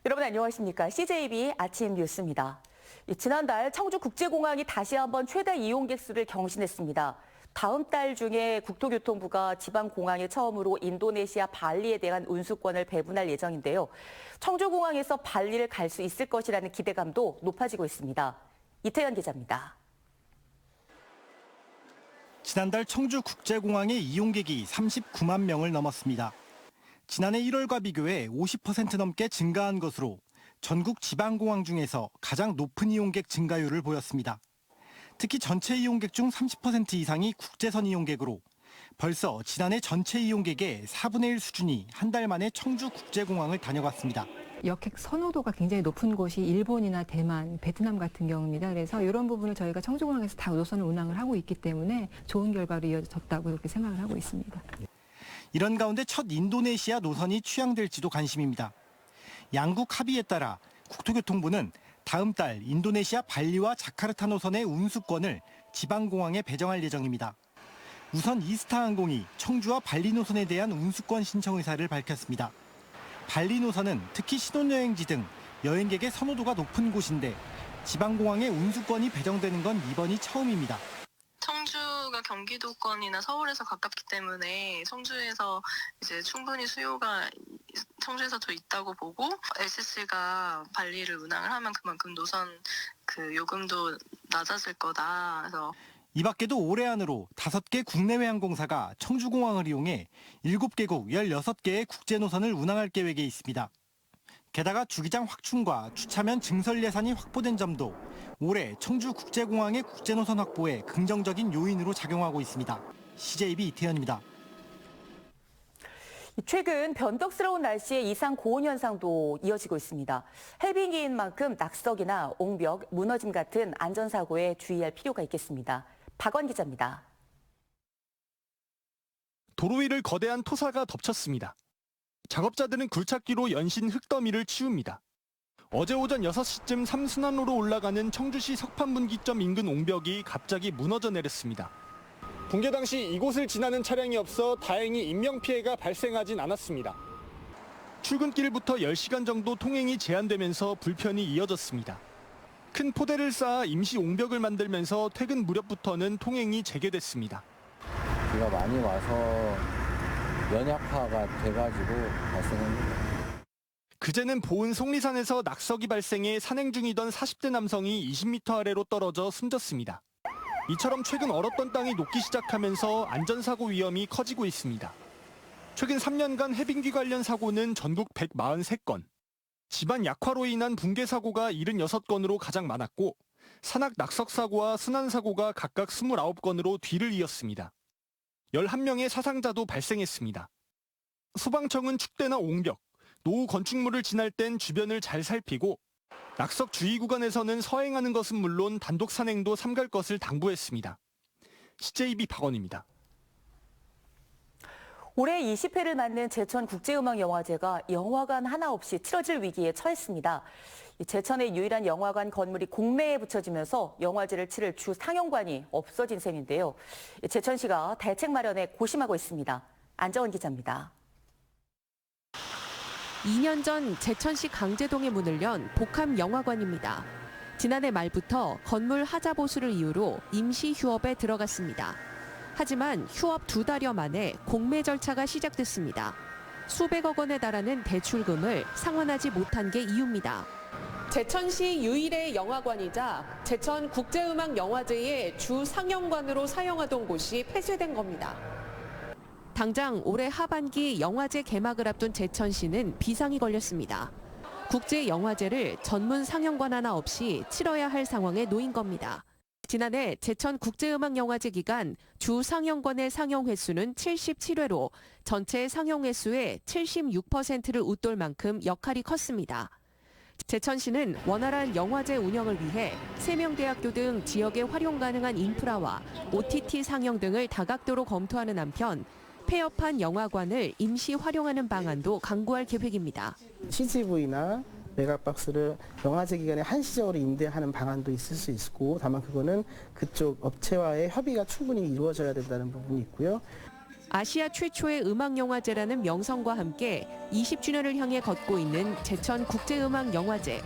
여러분 안녕하십니까? CJB 아침 뉴스입니다. 지난달 청주국제공항이 다시 한번 최다 이용객 수를 경신했습니다. 다음 달 중에 국토교통부가 지방공항에 처음으로 인도네시아 발리에 대한 운수권을 배분할 예정인데요. 청주공항에서 발리를 갈 수 있을 것이라는 기대감도 높아지고 있습니다. 이태현 기자입니다. 지난달 청주국제공항의 이용객이 39만 명을 넘었습니다. 지난해 1월과 비교해 50% 넘게 증가한 것으로 전국 지방공항 중에서 가장 높은 이용객 증가율을 보였습니다. 특히 전체 이용객 중 30% 이상이 국제선 이용객으로 벌써 지난해 전체 이용객의 4분의 1 수준이 한 달 만에 청주국제공항을 다녀갔습니다. 여객 선호도가 굉장히 높은 곳이 일본이나 대만, 베트남 같은 경우입니다. 그래서 이런 부분을 저희가 청주공항에서 다 노선을 운항을 하고 있기 때문에 좋은 결과로 이어졌다고 이렇게 생각을 하고 있습니다. 이런 가운데 첫 인도네시아 노선이 취향될지도 관심입니다. 양국 합의에 따라 국토교통부는 다음 달 인도네시아 발리와 자카르타 노선의 운수권을 지방공항에 배정할 예정입니다. 우선 이스타항공이 청주와 발리 노선에 대한 운수권 신청 의사를 밝혔습니다. 발리 노선은 특히 신혼여행지 등 여행객의 선호도가 높은 곳인데 지방공항에 운수권이 배정되는 건 이번이 처음입니다. 청주가 경기도권이나 서울에서 가깝기 때문에 청주에서 이제 충분히 수요가 청주에서 더 있다고 보고 SS가 발리를 운항을 하면 그만큼 노선 요금도 낮아질 거다. 그래서 이 밖에도 올해 안으로 5개 국내외 항공사가 청주공항을 이용해 7개국 16개의 국제노선을 운항할 계획에 있습니다. 게다가 주기장 확충과 주차면 증설 예산이 확보된 점도 올해 청주국제공항의 국제노선 확보에 긍정적인 요인으로 작용하고 있습니다. CJB 이태현입니다. 최근 변덕스러운 날씨에 이상 고온 현상도 이어지고 있습니다. 헬빙기인 만큼 낙석이나 옹벽, 무너짐 같은 안전사고에 주의할 필요가 있겠습니다. 박원 기자입니다. 도로 위를 거대한 토사가 덮쳤습니다. 작업자들은 굴착기로 연신 흙더미를 치웁니다. 어제 오전 6시쯤 3순환로로 올라가는 청주시 석판분기점 인근 옹벽이 갑자기 무너져 내렸습니다. 붕괴 당시 이곳을 지나는 차량이 없어 다행히 인명피해가 발생하진 않았습니다. 출근길부터 10시간 정도 통행이 제한되면서 불편이 이어졌습니다. 큰 포대를 쌓아 임시 옹벽을 만들면서 퇴근 무렵부터는 통행이 재개됐습니다. 비가 많이 와서 연약화가 돼가지고 발생합니다. 그제는 보은 속리산에서 낙석이 발생해 산행 중이던 40대 남성이 20m 아래로 떨어져 숨졌습니다. 이처럼 최근 얼었던 땅이 녹기 시작하면서 안전사고 위험이 커지고 있습니다. 최근 3년간 해빙기 관련 사고는 전국 143건, 집안 약화로 인한 붕괴 사고가 76건으로 가장 많았고 산악 낙석 사고와 순환 사고가 각각 29건으로 뒤를 이었습니다. 11명의 사상자도 발생했습니다. 소방청은 축대나 옹벽, 노후 건축물을 지날 땐 주변을 잘 살피고 낙석 주의 구간에서는 서행하는 것은 물론 단독 산행도 삼갈 것을 당부했습니다. CJB 박원입니다. 올해 20회를 맞는 제천국제음악영화제가 영화관 하나 없이 치러질 위기에 처했습니다. 제천의 유일한 영화관 건물이 공매에 붙여지면서 영화제를 치를 주 상영관이 없어진 셈인데요. 제천시가 대책 마련에 고심하고 있습니다. 안정원 기자입니다. 2년 전 제천시 강제동에 문을 연 복합영화관입니다. 지난해 말부터 건물 하자 보수를 이유로 임시 휴업에 들어갔습니다. 하지만 휴업 2달여 만에 공매 절차가 시작됐습니다. 수백억 원에 달하는 대출금을 상환하지 못한 게 이유입니다. 제천시 유일의 영화관이자 제천국제음악영화제의 주 상영관으로 사용하던 곳이 폐쇄된 겁니다. 당장 올해 하반기 영화제 개막을 앞둔 제천시는 비상이 걸렸습니다. 국제영화제를 전문 상영관 하나 없이 치러야 할 상황에 놓인 겁니다. 지난해 제천국제음악영화제 기간 주 상영관의 상영 횟수는 77회로 전체 상영 횟수의 76%를 웃돌 만큼 역할이 컸습니다. 제천시는 원활한 영화제 운영을 위해 세명대학교 등 지역에 활용 가능한 인프라와 OTT 상영 등을 다각도로 검토하는 한편 폐업한 영화관을 임시 활용하는 방안도 강구할 계획입니다. CGV나 메가박스를 영화제 기간에 한시적으로 임대하는 방안도 있을 수 있고 다만 그거는 그쪽 업체와의 협의가 충분히 이루어져야 된다는 부분이 있고요. 아시아 최초의 음악영화제라는 명성과 함께 20주년을 향해 걷고 있는 제천국제음악영화제.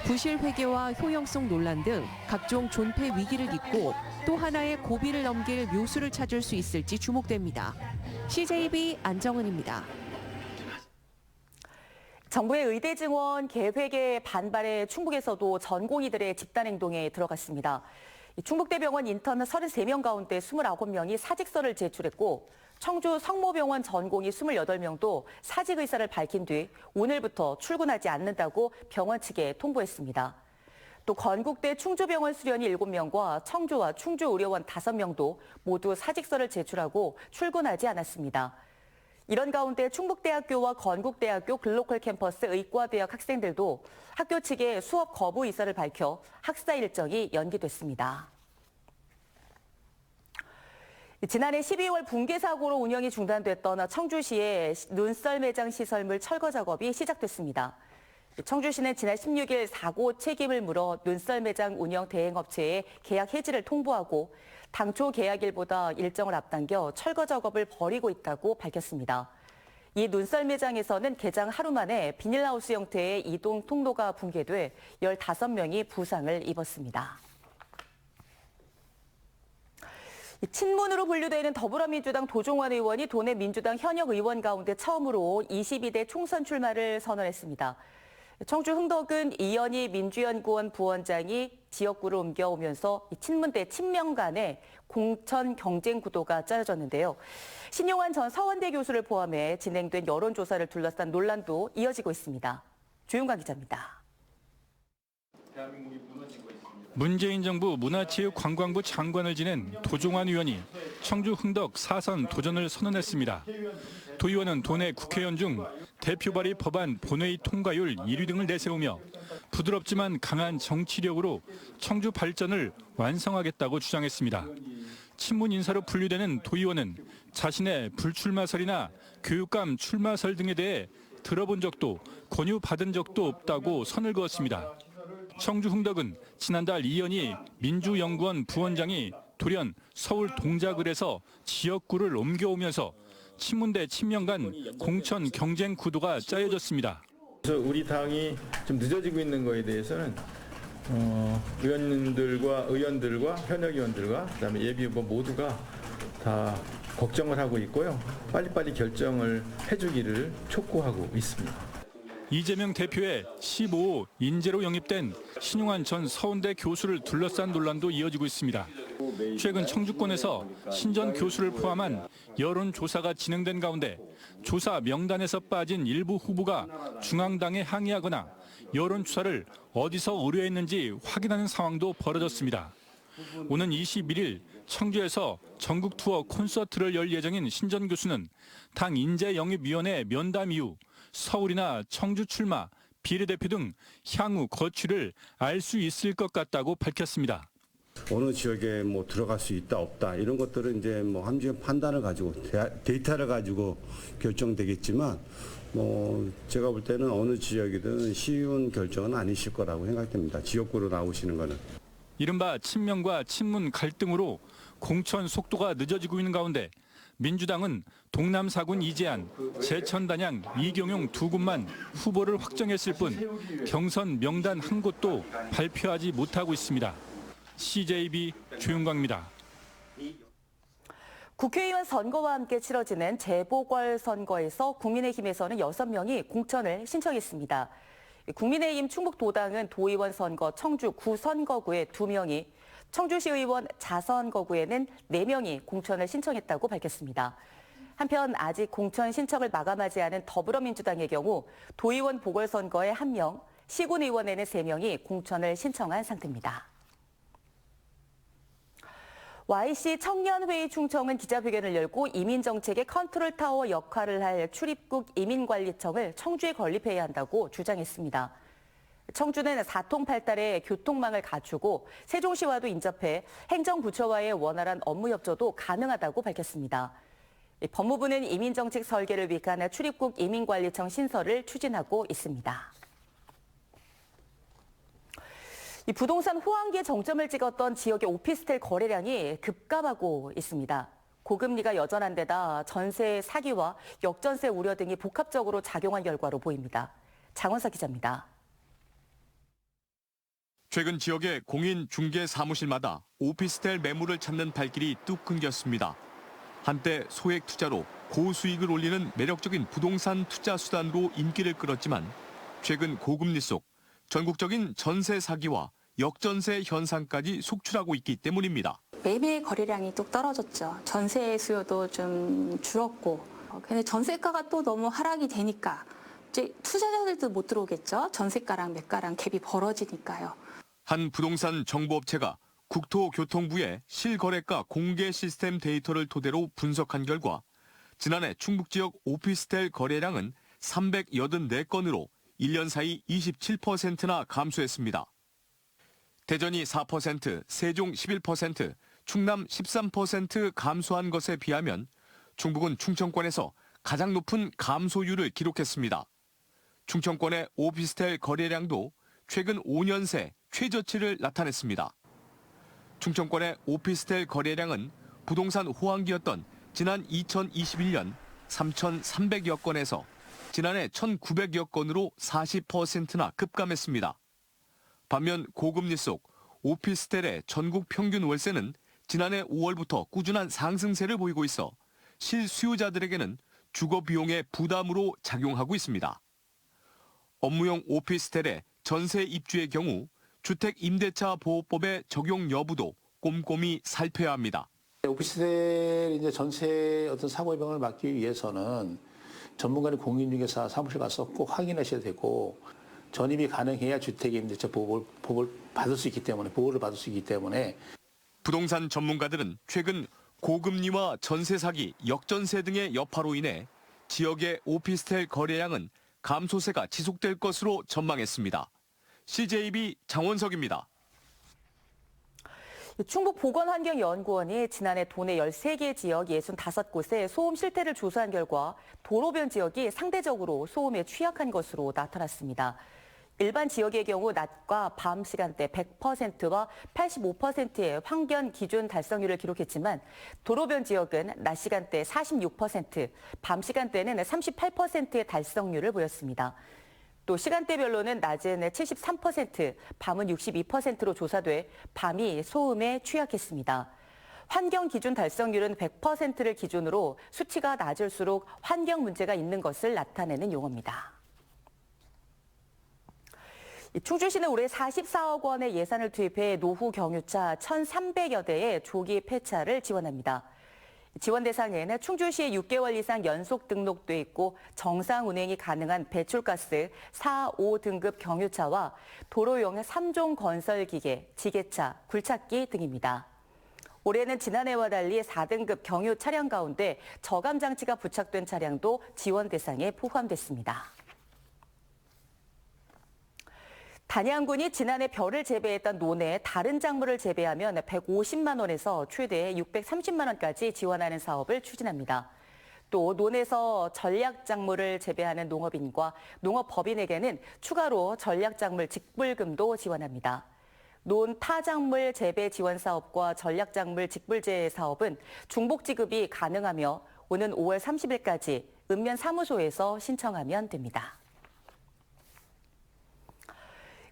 부실 회계와 효용성 논란 등 각종 존폐 위기를 딛고 또 하나의 고비를 넘길 묘수를 찾을 수 있을지 주목됩니다. CJB 안정은입니다. 정부의 의대 증원 계획에 반발해 충북에서도 전공의들의 집단 행동에 들어갔습니다. 충북대병원 인턴 33명 가운데 29명이 사직서를 제출했고 청주 성모병원 전공의 28명도 사직 의사를 밝힌 뒤 오늘부터 출근하지 않는다고 병원 측에 통보했습니다. 또 건국대 충주병원 수련의 7명과 청주와 충주의료원 5명도 모두 사직서를 제출하고 출근하지 않았습니다. 이런 가운데 충북대학교와 건국대학교 글로컬 캠퍼스 의과대학 학생들도 학교 측에 수업 거부 의사를 밝혀 학사 일정이 연기됐습니다. 지난해 12월 붕괴 사고로 운영이 중단됐던 청주시의 눈썰 매장 시설물 철거 작업이 시작됐습니다. 청주시는 지난 16일 사고 책임을 물어 눈썰 매장 운영 대행업체에 계약 해지를 통보하고 당초 계약일보다 일정을 앞당겨 철거 작업을 벌이고 있다고 밝혔습니다. 이 눈썰 매장에서는 개장 하루 만에 비닐하우스 형태의 이동 통로가 붕괴돼 15명이 부상을 입었습니다. 친문으로 분류되는 더불어민주당 도종환 의원이 도내 민주당 현역 의원 가운데 처음으로 22대 총선 출마를 선언했습니다. 청주 흥덕은 이현희 민주연구원 부원장이 지역구를 옮겨오면서 친문 대 친명 간의 공천 경쟁 구도가 짜여졌는데요. 신용환 전 서원대 교수를 포함해 진행된 여론조사를 둘러싼 논란도 이어지고 있습니다. 조윤관 기자입니다. 문재인 정부 문화체육관광부 장관을 지낸 도종환 의원이 청주 흥덕 4선 도전을 선언했습니다. 도 의원은 도내 국회의원 중 대표 발의 법안 본회의 통과율 1위 등을 내세우며 부드럽지만 강한 정치력으로 청주 발전을 완성하겠다고 주장했습니다. 친문 인사로 분류되는 도 의원은 자신의 불출마설이나 교육감 출마설 등에 대해 들어본 적도 권유받은 적도 없다고 선을 그었습니다. 청주 흥덕은 지난달 이현희 민주연구원 부원장이 돌연 서울 동작을에서 지역구를 옮겨오면서 친문 대 친명 간 공천 경쟁 구도가 짜여졌습니다. 그래서 우리 당이 좀 늦어지고 있는 거에 대해서는 의원들과 현역 의원들과 그다음에 예비 후보 모두가 다 걱정을 하고 있고요. 빨리빨리 결정을 해주기를 촉구하고 있습니다. 이재명 대표의 15호 인재로 영입된 신용환 전 서원대 교수를 둘러싼 논란도 이어지고 있습니다. 최근 청주권에서 신전 교수를 포함한 여론조사가 진행된 가운데 조사 명단에서 빠진 일부 후보가 중앙당에 항의하거나 여론조사를 어디서 의뢰했는지 확인하는 상황도 벌어졌습니다. 오는 21일 청주에서 전국 투어 콘서트를 열 예정인 신 전 교수는 당 인재영입위원회 면담 이후 서울이나 청주 출마, 비례대표 등 향후 거취를 알 수 있을 것 같다고 밝혔습니다. 어느 지역에 들어갈 수 있다 없다 이런 것들은 이제 함정 판단을 가지고 데이터를 가지고 결정되겠지만 제가 볼 때는 어느 지역이든 쉬운 결정은 아니실 거라고 생각됩니다. 지역구로 나오시는 거는. 이른바 친명과 친문 갈등으로 공천 속도가 늦어지고 있는 가운데 민주당은 동남 4군 이재한, 제천 단양, 이경용 두 군만 후보를 확정했을 뿐 경선 명단 한 곳도 발표하지 못하고 있습니다. CJB 조윤광입니다. 국회의원 선거와 함께 치러지는 재보궐선거에서 국민의힘에서는 6명이 공천을 신청했습니다. 국민의힘 충북도당은 도의원 선거 청주 9선거구에 2명이, 청주시 의원 자선거구에는 4명이 공천을 신청했다고 밝혔습니다. 한편 아직 공천 신청을 마감하지 않은 더불어민주당의 경우 도의원 보궐선거에 1명, 시군의원에는 3명이 공천을 신청한 상태입니다. YC 청년회의 충청은 기자회견을 열고 이민정책의 컨트롤타워 역할을 할 출입국 이민관리청을 청주에 건립해야 한다고 주장했습니다. 청주는 사통팔달의 교통망을 갖추고 세종시와도 인접해 행정부처와의 원활한 업무 협조도 가능하다고 밝혔습니다. 법무부는 이민정책 설계를 위한 출입국 이민관리청 신설을 추진하고 있습니다. 이 부동산 호황기에 정점을 찍었던 지역의 오피스텔 거래량이 급감하고 있습니다. 고금리가 여전한 데다 전세 사기와 역전세 우려 등이 복합적으로 작용한 결과로 보입니다. 장원석 기자입니다. 최근 지역의 공인 중개 사무실마다 오피스텔 매물을 찾는 발길이 뚝 끊겼습니다. 한때 소액 투자로 고수익을 올리는 매력적인 부동산 투자 수단으로 인기를 끌었지만 최근 고금리 속 전국적인 전세 사기와 역전세 현상까지 속출하고 있기 때문입니다. 매매 거래량이 뚝 떨어졌죠. 전세 수요도 좀 줄었고, 근데 전세가가 또 너무 하락이 되니까 이제 투자자들도 못 들어오겠죠. 전세가랑 매가랑 갭이 벌어지니까요. 한 부동산 정보업체가 국토교통부의 실거래가 공개 시스템 데이터를 토대로 분석한 결과 지난해 충북 지역 오피스텔 거래량은 384건으로 1년 사이 27%나 감소했습니다. 대전이 4%, 세종 11%, 충남 13% 감소한 것에 비하면 충북은 충청권에서 가장 높은 감소율을 기록했습니다. 충청권의 오피스텔 거래량도 최근 5년 새 최저치를 나타냈습니다. 충청권의 오피스텔 거래량은 부동산 호황기였던 지난 2021년 3,300여 건에서 지난해 1,900여 건으로 40%나 급감했습니다. 반면 고금리 속 오피스텔의 전국 평균 월세는 지난해 5월부터 꾸준한 상승세를 보이고 있어 실수요자들에게는 주거 비용의 부담으로 작용하고 있습니다. 업무용 오피스텔의 전세 입주의 경우 주택임대차 보호법의 적용 여부도 꼼꼼히 살펴야 합니다. 오피스텔 이제 전세 어떤 사고 예방을 막기 위해서는 전문가는 공인중개사 사무실 가서 꼭 확인하셔야 되고 전입이 가능해야 주택임대차 보호를 받을 수 있기 때문에 부동산 전문가들은 최근 고금리와 전세 사기, 역전세 등의 여파로 인해 지역의 오피스텔 거래량은 감소세가 지속될 것으로 전망했습니다. CJB 장원석입니다. 충북보건환경연구원이 지난해 도내 13개 지역 65곳에 소음 실태를 조사한 결과 도로변 지역이 상대적으로 소음에 취약한 것으로 나타났습니다. 일반 지역의 경우 낮과 밤 시간대 100%와 85%의 환경 기준 달성률을 기록했지만 도로변 지역은 낮 시간대 46%, 밤 시간대는 38%의 달성률을 보였습니다. 또 시간대별로는 낮은 73%, 밤은 62%로 조사돼 밤이 소음에 취약했습니다. 환경 기준 달성률은 100%를 기준으로 수치가 낮을수록 환경 문제가 있는 것을 나타내는 용어입니다. 충주시는 올해 44억 원의 예산을 투입해 노후 경유차 1,300여 대의 조기 폐차를 지원합니다. 지원 대상에는 충주시에 6개월 이상 연속 등록돼 있고 정상 운행이 가능한 배출가스 4, 5등급 경유차와 도로용 3종 건설기계, 지게차, 굴착기 등입니다. 올해는 지난해와 달리 4등급 경유 차량 가운데 저감 장치가 부착된 차량도 지원 대상에 포함됐습니다. 단양군이 지난해 벼를 재배했던 논에 다른 작물을 재배하면 150만 원에서 최대 630만 원까지 지원하는 사업을 추진합니다. 또 논에서 전략작물을 재배하는 농업인과 농업법인에게는 추가로 전략작물 직불금도 지원합니다. 논 타작물 재배 지원 사업과 전략작물 직불제 사업은 중복 지급이 가능하며 오는 5월 30일까지 읍면 사무소에서 신청하면 됩니다.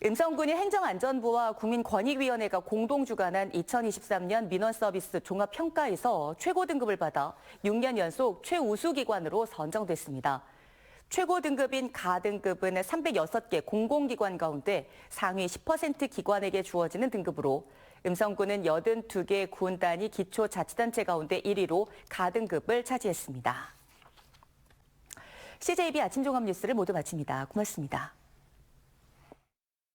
음성군이 행정안전부와 국민권익위원회가 공동 주관한 2023년 민원서비스 종합평가에서 최고 등급을 받아 6년 연속 최우수 기관으로 선정됐습니다. 최고 등급인 가등급은 306개 공공기관 가운데 상위 10% 기관에게 주어지는 등급으로 음성군은 82개 군 단위 기초자치단체 가운데 1위로 가등급을 차지했습니다. CJB 아침 종합 뉴스를 모두 마칩니다. 고맙습니다.